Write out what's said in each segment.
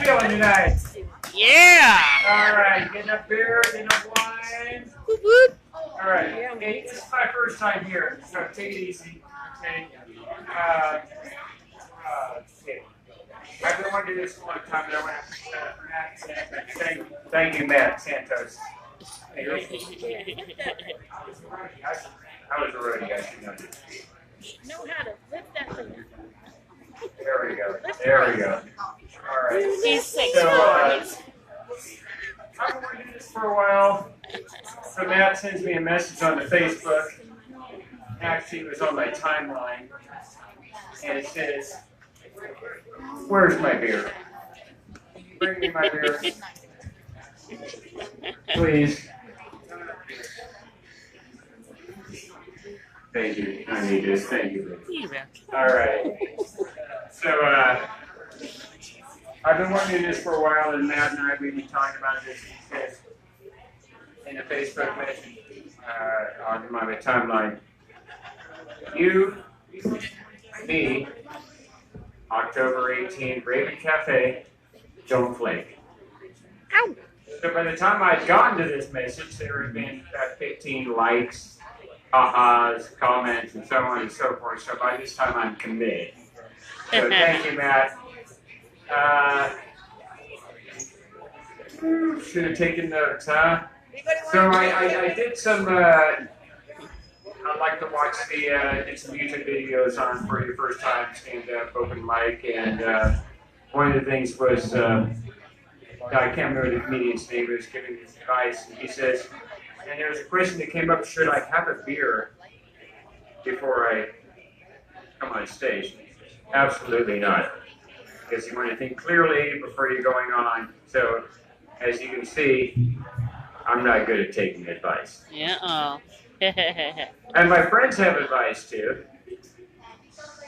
feeling tonight? Yeah! All right, getting a beer, getting a wine. All right, hey, this is my first time here, so take it easy. Okay. Okay. I've been wanting to do this for a long time, but I want to thank you, Matt Santos. Hey, I was already, I should know this. Know how to lift that thing. There we go. There we go. All right. He's 6'4". So, I've been wanting to do this for a while. So Matt sends me a message on the Facebook. Actually, it was on my timeline. And it says, "Where's my beer? Bring me my beer. Please." Thank you. I need this. Thank you. All right. So, I've been wanting to do this for a while, and Matt and I, we've been talking about this. He says in the Facebook message on my timeline, "You, me, October 18th, Raven Cafe, don't flake." Ow. So by the time I'd gotten to this message, there had been about 15 likes, ha-has, comments, and so on and so forth. So by this time, I'm committed. So thank you, Matt. Should have taken notes, huh? So I did some, I like to watch did some YouTube videos on For Your First Time Stand-Up, Open Mic, and one of the things was, I can't remember the comedian's name, but he was giving his advice, and he says, and there was a question that came up, should I have a beer before I come on stage? Absolutely not. Because you want to think clearly before you're going on. So, as you can see, I'm not good at taking advice. Yeah. And my friends have advice too.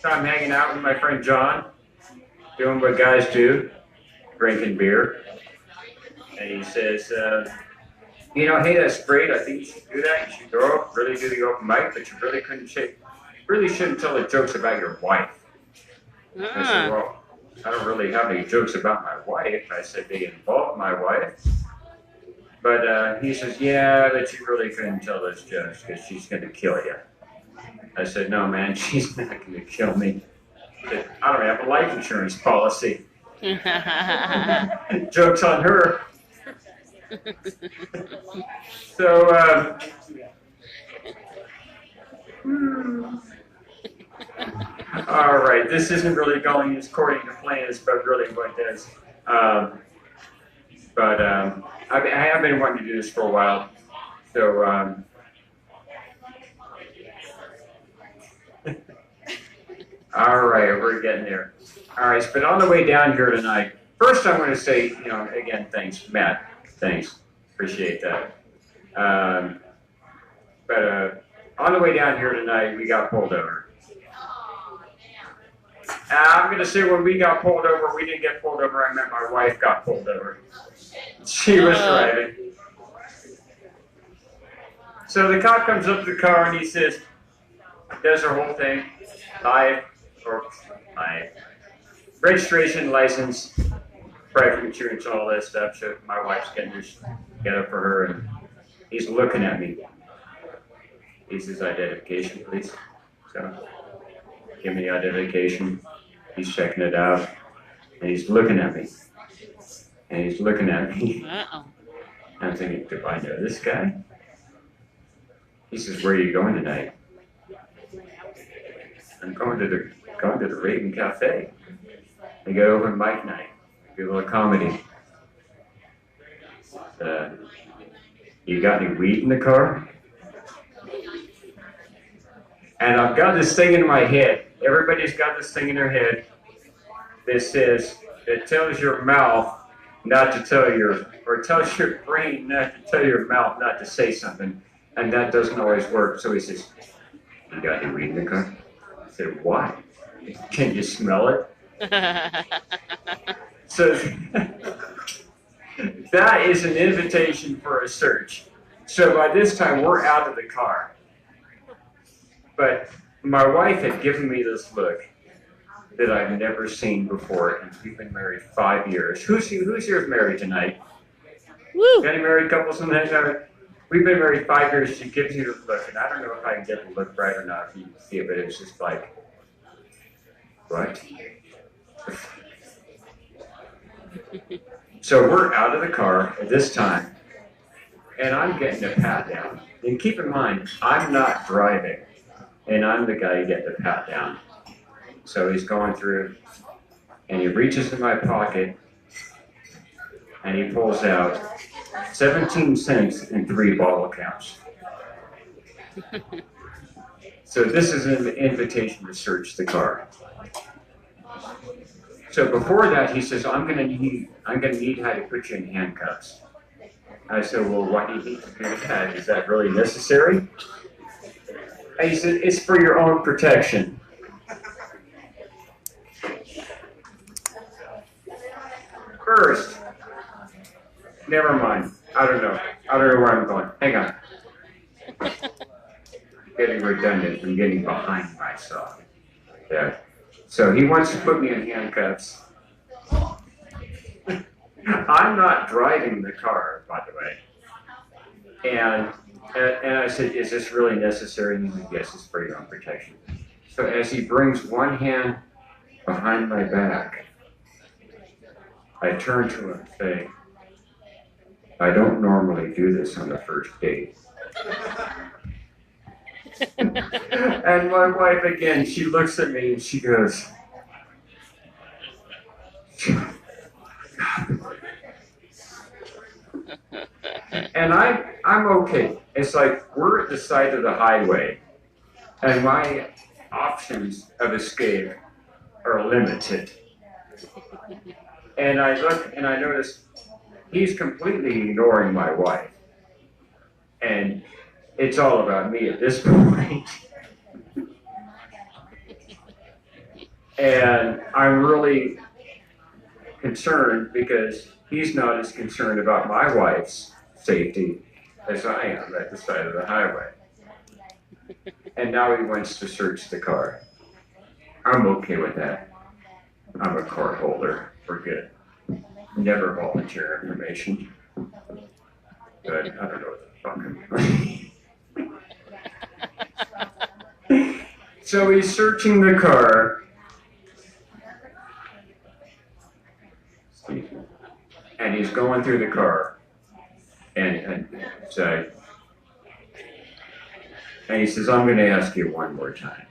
So I'm hanging out with my friend John, doing what guys do, drinking beer. And he says, you know, hey, that's great. I think you should do that. You should go up, really do the open mic, but you really shouldn't tell the jokes about your wife. I said, well, I don't really have any jokes about my wife. I said, they involve my wife. But he says, yeah, but you really couldn't tell those jokes because she's going to kill you. I said, no, man, she's not going to kill me. He said, I don't have a life insurance policy. Joke's on her. So, all right, this isn't really going according to plans, but really what does. I have been wanting to do this for a while, so all right, we're getting there. All right, but on the way down here tonight, first I'm going to say, you know, again, thanks, Matt. Thanks, appreciate that. On the way down here tonight, we got pulled over. I'm going to say when we got pulled over, we didn't get pulled over. I meant my wife got pulled over. She was driving. So the cop comes up to the car and he says, does her whole thing, live, registration, license, private insurance, all that stuff. So my wife's getting this get up for her, and he's looking at me. He says, identification, please. So give me the identification. He's checking it out, and he's looking at me. And he's looking at me. I'm thinking, do I know this guy? He says, where are you going tonight? I'm going to the Raven Cafe. I go open mic night. Do a little comedy. You got any weed in the car? And I've got this thing in my head. Everybody's got this thing in their head that tells your mouth not to tell or tells your brain not to tell your mouth not to say something. And that doesn't always work. So he says, you got any weed in the car? I said, why? Can you smell it? So that is an invitation for a search. So by this time, we're out of the car. But my wife had given me this look. that I've never seen before, and we've been married 5 years. Who's here is married tonight? Woo! Any married couples in that? We've been married 5 years. She gives you the look, and I don't know if I can get the look right or not if you can see it, but it's just like, what? So we're out of the car at this time, and I'm getting a pat down. And keep in mind, I'm not driving, and I'm the guy getting the pat down. So he's going through, and he reaches in my pocket, and he pulls out 17 cents in 3 bottle caps. So this is an invitation to search the car. So before that, he says, I'm gonna need how to put you in handcuffs. I said, well, why do you need to do that? Is that really necessary? And he said, it's for your own protection. First, never mind. I don't know where I'm going. Hang on. Getting redundant. I'm getting behind myself. Yeah. So he wants to put me in handcuffs. I'm not driving the car, by the way. And I said, is this really necessary? And he said, yes, it's for your own protection. So as he brings one hand behind my back, I turn to him and say, I don't normally do this on the first date. And my wife, again, she looks at me and she goes, and I'm okay. It's like we're at the side of the highway, and my options of escape are limited. And I look and I notice he's completely ignoring my wife. And it's all about me at this point. And I'm really concerned because he's not as concerned about my wife's safety as I am at the side of the highway. And now he wants to search the car. I'm okay with that. I'm a card holder. We're good. Never volunteer information. But I don't know what the fuck I'm doing. So he's searching the car. And he's going through the car. And he says, I'm going to ask you one more time.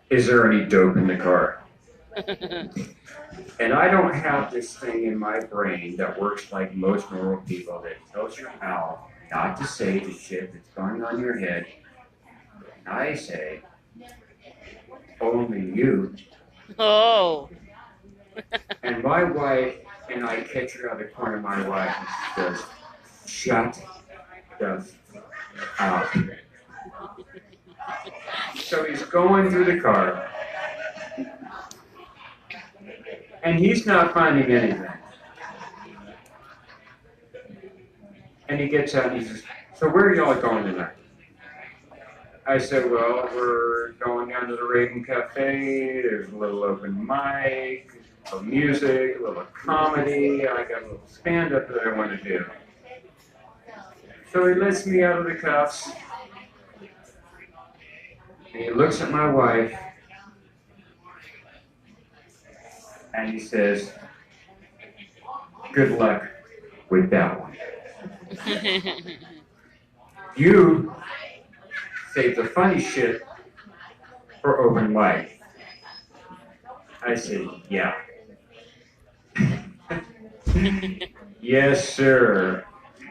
Is there any dope in the car? And I don't have this thing in my brain that works like most normal people that tells your mouth not to say the shit that's going on in your head. And I say, only you. Oh. And my wife, and I catch her out of the corner of my wife, and she goes, shut the up. So he's going through the car, and he's not finding anything. And he gets out and he says, so where are y'all going tonight? I said, well, we're going down to the Raven Cafe. There's a little open mic, a little music, a little comedy. I got a little stand-up that I want to do. So he lets me out of the cuffs. And he looks at my wife. And he says, good luck with that one. You save the funny shit for open mic. I said, yeah. Yes, sir.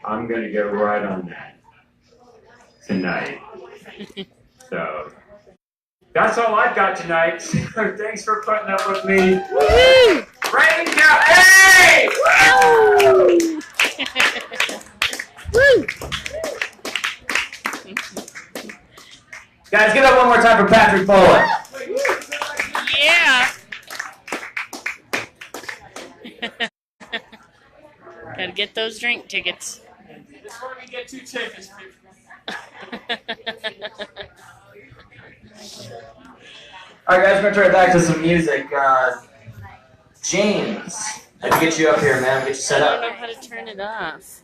I'm going to get right on that tonight. So that's all I've got tonight. Thanks for putting up with me. Woo! Raven Cafe! Woo! Woo! Guys, give it up one more time for Patrick Bowen. Yeah. Gotta get those drink tickets. This is where we get 2 tickets. All right, guys, we're gonna turn it back to some music. James, let me get you up here, man. Get you set I don't up. know how to turn it off.